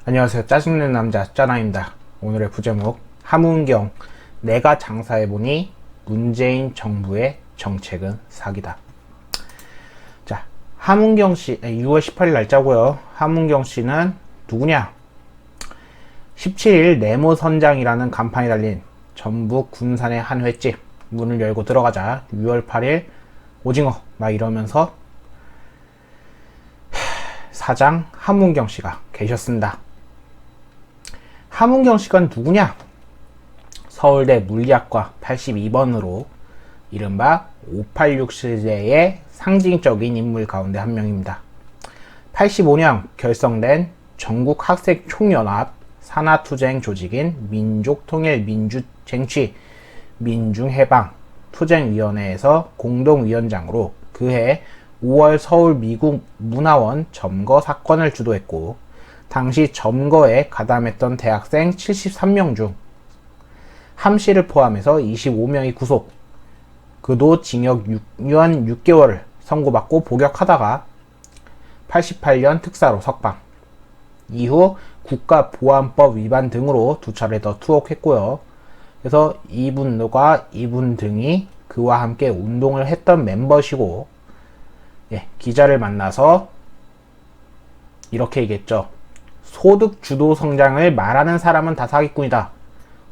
안녕하세요. 짜증내는 남자 짜나입니다. 오늘의 부제목 함은경 내가 장사해보니 문재인 정부의 정책은 사기다. 자, 함은경씨 6월 18일 날짜고요. 함은경씨는 누구냐? 17일 네모선장이라는 간판이 달린 전북 군산의 한 횟집 문을 열고 들어가자 6월 8일 오징어 막 이러면서 사장 함은경씨가 계셨습니다. 함은경씨가 누구냐? 서울대 물리학과 82번으로 이른바 586 시대의 상징적인 인물 가운데 한 명입니다. 85년 결성된 전국학생총연합 산하투쟁 조직인 민족통일민주쟁취 민중해방투쟁위원회에서 공동위원장으로 그해 5월 서울 미국 문화원 점거 사건을 주도했고 당시 점거에 가담했던 대학생 73명 중 함씨를 포함해서 25명이 구속, 그도 징역 6년 6개월을 선고받고 복역하다가 88년 특사로 석방, 이후 국가보안법 위반 등으로 두 차례 더 투옥했고요. 그래서 이분과 이분 등이 그와 함께 운동을 했던 멤버시고, 기자를 만나서 이렇게 얘기했죠. 소득 주도 성장을 말하는 사람은 다 사기꾼이다.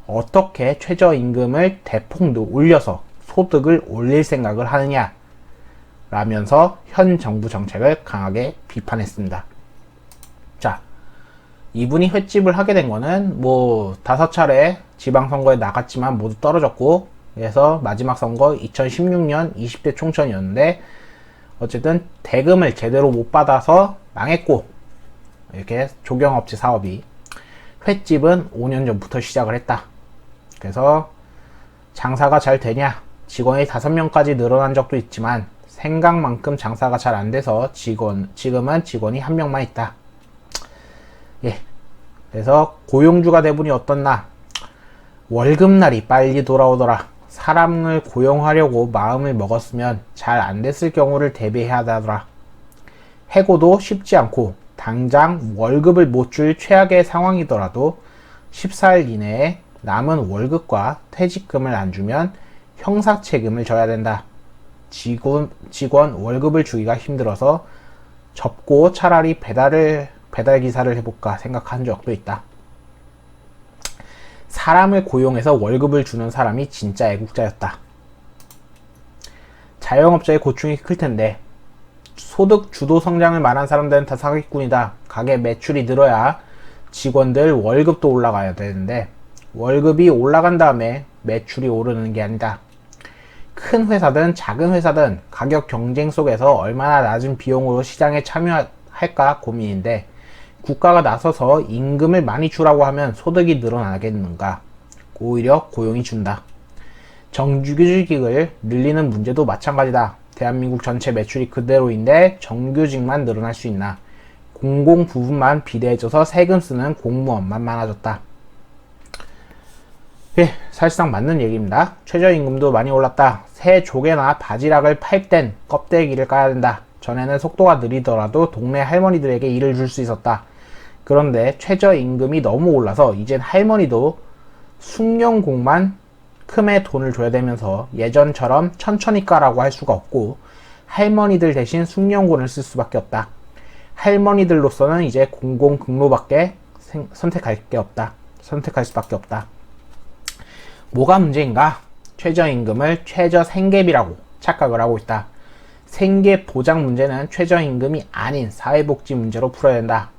어떻게 최저임금을 대폭 올려서 소득을 올릴 생각을 하느냐? 라면서 현 정부 정책을 강하게 비판했습니다. 자, 이분이 횟집을 하게 된 거는 5차례 지방선거에 나갔지만 모두 떨어졌고, 그래서 마지막 선거 2016년 20대 총선이었는데 어쨌든 대금을 제대로 못 받아서 망했고, 이렇게 조경업체 사업이 횟집은 5년 전부터 시작을 했다. 그래서 장사가 잘 되냐? 직원이 5명까지 늘어난 적도 있지만 생각만큼 장사가 잘 안 돼서 지금은 직원이 1명만 있다. 그래서 고용주가 대부분이 어떻나? 월급날이 빨리 돌아오더라. 사람을 고용하려고 마음을 먹었으면 잘 안 됐을 경우를 대비해야 하더라. 해고도 쉽지 않고 당장 월급을 못 줄 최악의 상황이더라도 14일 이내에 남은 월급과 퇴직금을 안 주면 형사 책임을 져야 된다. 직원 월급을 주기가 힘들어서 접고 차라리 배달 기사를 해볼까 생각한 적도 있다. 사람을 고용해서 월급을 주는 사람이 진짜 애국자였다. 자영업자의 고충이 클 텐데 소득 주도 성장을 말한 사람들은 다 사기꾼이다. 가게 매출이 늘어야 직원들 월급도 올라가야 되는데 월급이 올라간 다음에 매출이 오르는 게 아니다. 큰 회사든 작은 회사든 가격 경쟁 속에서 얼마나 낮은 비용으로 시장에 참여할까 고민인데 국가가 나서서 임금을 많이 주라고 하면 소득이 늘어나겠는가? 오히려 고용이 준다. 정규직을 늘리는 문제도 마찬가지다. 대한민국 전체 매출이 그대로인데 정규직만 늘어날 수 있나? 공공 부분만 비대해져서 세금 쓰는 공무원만 많아졌다. 사실상 맞는 얘기입니다. 최저임금도 많이 올랐다. 새 조개나 바지락을 팔 땐 껍데기를 까야 된다. 전에는 속도가 느리더라도 동네 할머니들에게 일을 줄 수 있었다. 그런데 최저임금이 너무 올라서 이젠 할머니도 숭늉공만 큼의 돈을 줘야 되면서 예전처럼 천천히 까라고 할 수가 없고 할머니들 대신 숭늉곤을 쓸 수밖에 없다. 할머니들로서는 이제 공공근로밖에 선택할 수밖에 없다. 뭐가 문제인가? 최저임금을 최저생계비라고 착각을 하고 있다. 생계 보장 문제는 최저임금이 아닌 사회복지 문제로 풀어야 된다.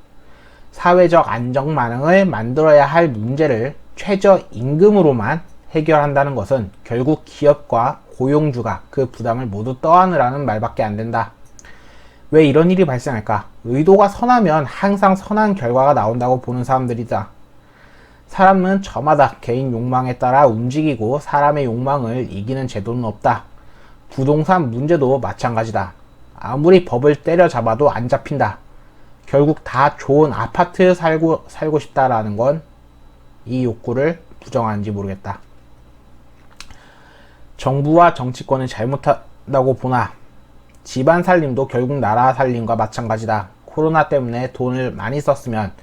사회적 안정망을 만들어야 할 문제를 최저임금으로만 해결한다는 것은 결국 기업과 고용주가 그 부담을 모두 떠안으라는 말밖에 안 된다. 왜 이런 일이 발생할까? 의도가 선하면 항상 선한 결과가 나온다고 보는 사람들이다. 사람은 저마다 개인 욕망에 따라 움직이고 사람의 욕망을 이기는 제도는 없다. 부동산 문제도 마찬가지다. 아무리 법을 때려잡아도 안 잡힌다. 결국 다 좋은 아파트에 살고 싶다라는 건 이 욕구를 부정하는지 모르겠다. 정부와 정치권은 잘못한다고 보나 집안 살림도 결국 나라 살림과 마찬가지다. 코로나 때문에 돈을 많이 썼으면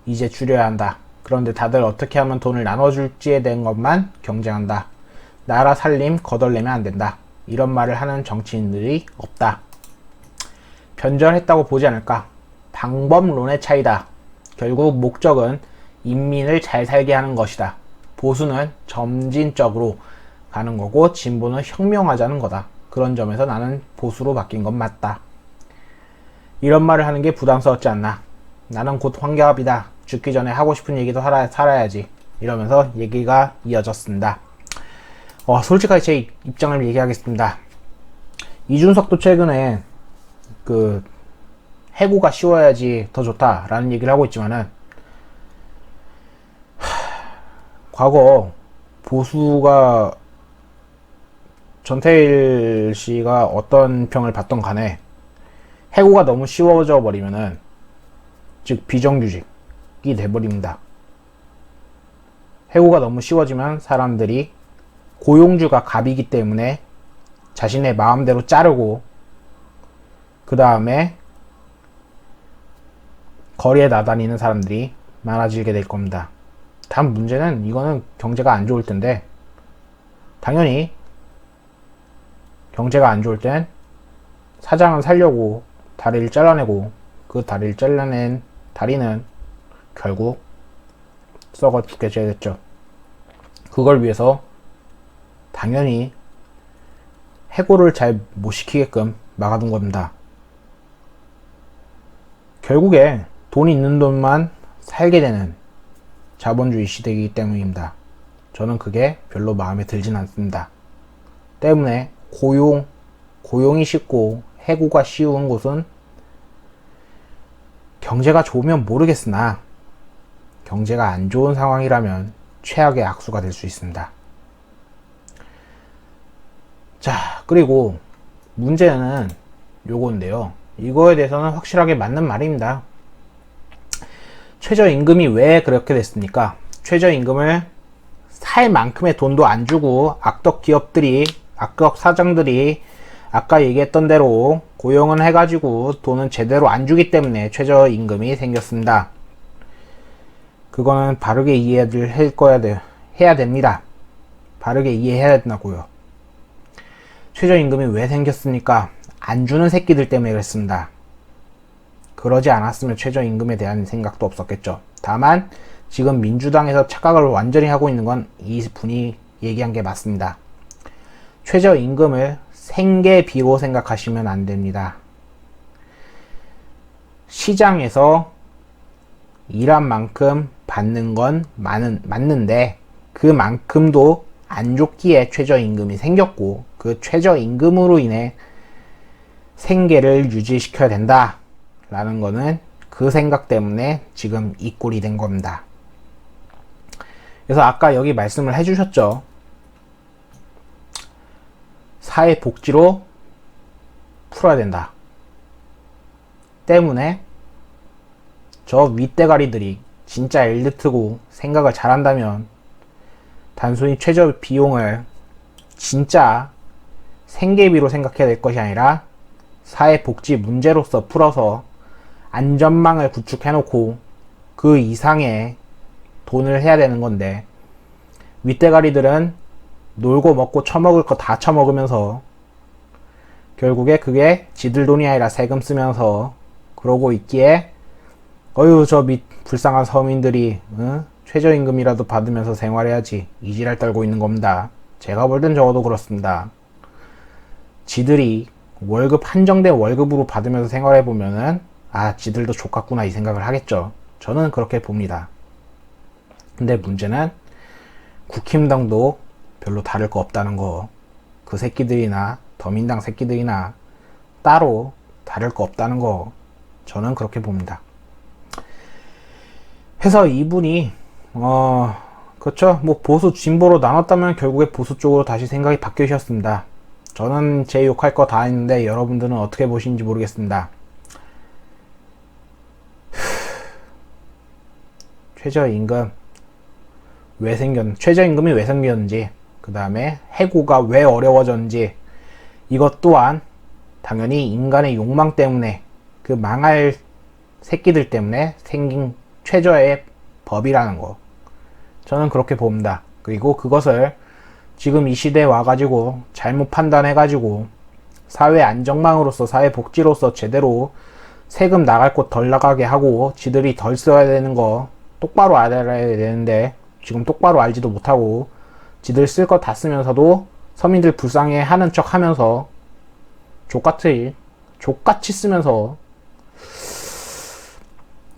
이제 줄여야 한다. 그런데 다들 어떻게 하면 돈을 나눠줄지에 대한 것만 경쟁한다. 나라 살림 거덜내면 안 된다. 이런 말을 하는 정치인들이 없다. 변절했다고 보지 않을까? 방법론의 차이다. 결국 목적은 인민을 잘 살게 하는 것이다. 보수는 점진적으로 가는 거고 진보는 혁명하자는 거다. 그런 점에서 나는 보수로 바뀐 건 맞다. 이런 말을 하는 게 부담스럽지 않나? 나는 곧 환갑이다. 죽기 전에 하고 싶은 얘기도 살아야지. 이러면서 얘기가 이어졌습니다. 솔직하게 제 입장을 얘기하겠습니다. 이준석도 최근에 해고가 쉬워야지 더 좋다라는 얘기를 하고 있지만은 과거 보수가 전태일 씨가 어떤 평을 받던 간에 해고가 너무 쉬워져 버리면은 즉 비정규직이 돼버립니다. 해고가 너무 쉬워지면 사람들이 고용주가 갑이기 때문에 자신의 마음대로 자르고 그 다음에 거리에 나다니는 사람들이 많아지게 될 겁니다. 단 문제는 이거는 경제가 안 좋을 텐데 당연히 경제가 안 좋을 땐 사장은 살려고 다리를 잘라내고 그 다리를 잘라낸 다리는 결국 썩어 죽게 되겠죠. 그걸 위해서 당연히 해고를 잘 못 시키게끔 막아둔 겁니다. 결국에 돈 있는 돈만 살게 되는 자본주의 시대이기 때문입니다. 저는 그게 별로 마음에 들진 않습니다. 때문에 고용이 쉽고 해고가 쉬운 곳은 경제가 좋으면 모르겠으나 경제가 안 좋은 상황이라면 최악의 악수가 될 수 있습니다. 자, 그리고 문제는 요건데요. 이거에 대해서는 확실하게 맞는 말입니다. 최저임금이 왜 그렇게 됐습니까? 최저임금을 살 만큼의 돈도 안 주고 악덕 사장들이 아까 얘기했던 대로 고용은 해가지고 돈은 제대로 안 주기 때문에 최저임금이 생겼습니다. 그거는 바르게 이해를 해야 됩니다. 바르게 이해해야 된다고요. 최저임금이 왜 생겼습니까? 안 주는 새끼들 때문에 그랬습니다. 그러지 않았으면 최저임금에 대한 생각도 없었겠죠. 다만 지금 민주당에서 착각을 완전히 하고 있는 건 이분이 얘기한 게 맞습니다. 최저임금을 생계비로 생각하시면 안 됩니다. 시장에서 일한 만큼 받는 건 맞는데 그만큼도 안 좋기에 최저임금이 생겼고 그 최저임금으로 인해 생계를 유지시켜야 된다 라는 거는 그 생각 때문에 지금 이 꼴이 된 겁니다. 그래서 아까 여기 말씀을 해주셨죠. 사회복지로 풀어야 된다. 때문에 저 윗대가리들이 진짜 엘리트고 생각을 잘한다면 단순히 최저 비용을 진짜 생계비로 생각해야 될 것이 아니라 사회복지 문제로서 풀어서 안전망을 구축해놓고 그 이상의 돈을 해야 되는 건데 윗대가리들은 놀고 먹고 처먹을 거 다 처먹으면서 결국에 그게 지들 돈이 아니라 세금 쓰면서 그러고 있기에 저 불쌍한 서민들이 최저임금이라도 받으면서 생활해야지 이지랄 떨고 있는 겁니다. 제가 볼 땐 적어도 그렇습니다. 지들이 한정된 월급으로 받으면서 생활해보면은 지들도 족같구나 이 생각을 하겠죠. 저는 그렇게 봅니다. 근데 문제는 국힘당도 별로 다를 거 없다는 거. 그 새끼들이나 더민당 새끼들이나 따로 다를 거 없다는 거. 저는 그렇게 봅니다. 해서 이분이 그렇죠. 보수 진보로 나눴다면 결국에 보수 쪽으로 다시 생각이 바뀌셨습니다. 저는 제 욕할 거 다 했는데 여러분들은 어떻게 보시는지 모르겠습니다. 최저임금이 왜 생겼는지, 그 다음에 해고가 왜 어려워졌는지, 이것 또한 당연히 인간의 욕망 때문에 그 망할 새끼들 때문에 생긴 최저의 법이라는 거. 저는 그렇게 봅니다. 그리고 그것을 지금 이 시대에 와가지고 잘못 판단해가지고 사회 안정망으로서 사회복지로서 제대로 세금 나갈 곳 덜 나가게 하고 지들이 덜 써야 되는 거 똑바로 알아야 되는데 지금 똑바로 알지도 못하고 지들 쓸 거 다 쓰면서도 서민들 불쌍해 하는 척 하면서 족같이 쓰면서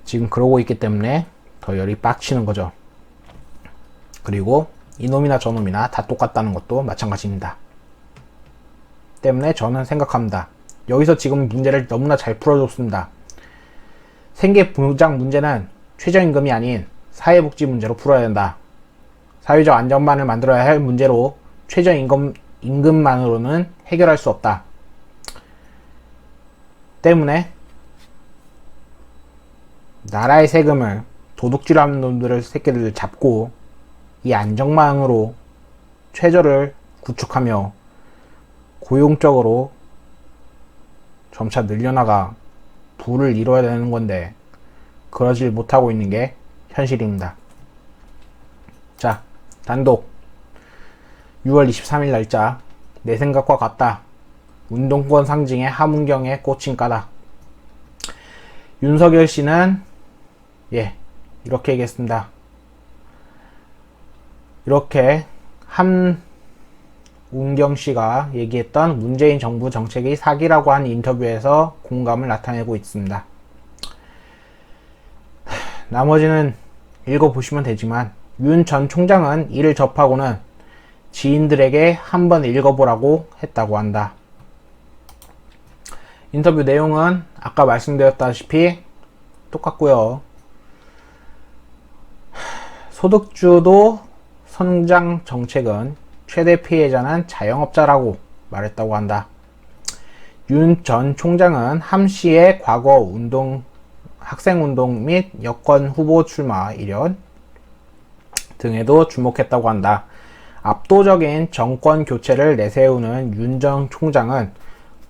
지금 그러고 있기 때문에 더 열이 빡치는 거죠. 그리고 이놈이나 저놈이나 다 똑같다는 것도 마찬가지입니다. 때문에 저는 생각합니다. 여기서 지금 문제를 너무나 잘 풀어줬습니다. 생계보장 문제는 최저임금이 아닌 사회복지 문제로 풀어야 된다. 사회적 안전망을 만들어야 할 문제로 최저임금만으로는 해결할 수 없다. 때문에 나라의 세금을 도둑질하는 놈들을 새끼들을 잡고 이 안정망으로 최저를 구축하며 고용적으로 점차 늘려나가 부를 이뤄야 되는 건데 그러질 못하고 있는 게 현실입니다. 자, 단독 6월 23일 날짜 내 생각과 같다. 운동권 상징의 함은경에 꽂힌 까닭. 윤석열 씨는 이렇게 얘기했습니다. 이렇게 함운경 씨가 얘기했던 문재인 정부 정책이 사기라고 한 인터뷰에서 공감을 나타내고 있습니다. 나머지는 읽어보시면 되지만 윤 전 총장은 이를 접하고는 지인들에게 한번 읽어보라고 했다고 한다. 인터뷰 내용은 아까 말씀드렸다시피 똑같고요. 소득주도 성장 정책은 최대 피해자는 자영업자라고 말했다고 한다. 윤 전 총장은 함 씨의 과거 학생운동 및 여권 후보 출마 이력 등에도 주목했다고 한다. 압도적인 정권 교체를 내세우는 윤 전 총장은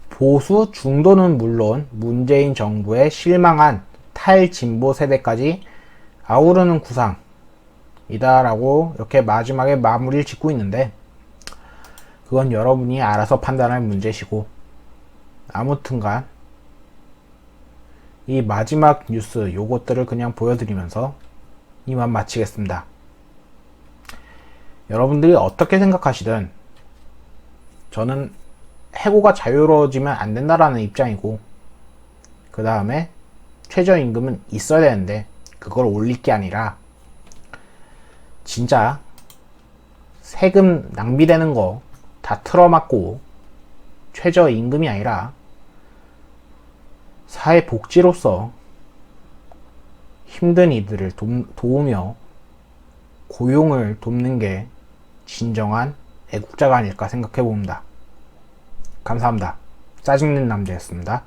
보수 중도는 물론 문재인 정부에 실망한 탈진보 세대까지 아우르는 구상이다라고 이렇게 마지막에 마무리를 짓고 있는데 그건 여러분이 알아서 판단할 문제시고 아무튼간 이 마지막 뉴스 요것들을 그냥 보여드리면서 이만 마치겠습니다. 여러분들이 어떻게 생각하시든 저는 해고가 자유로워지면 안 된다라는 입장이고 그 다음에 최저임금은 있어야 되는데 그걸 올릴 게 아니라 진짜 세금 낭비되는 거 다 틀어막고 최저임금이 아니라 사회복지로서 힘든 이들을 도우며 고용을 돕는 게 진정한 애국자가 아닐까 생각해 봅니다. 감사합니다. 짜증낸 남자였습니다.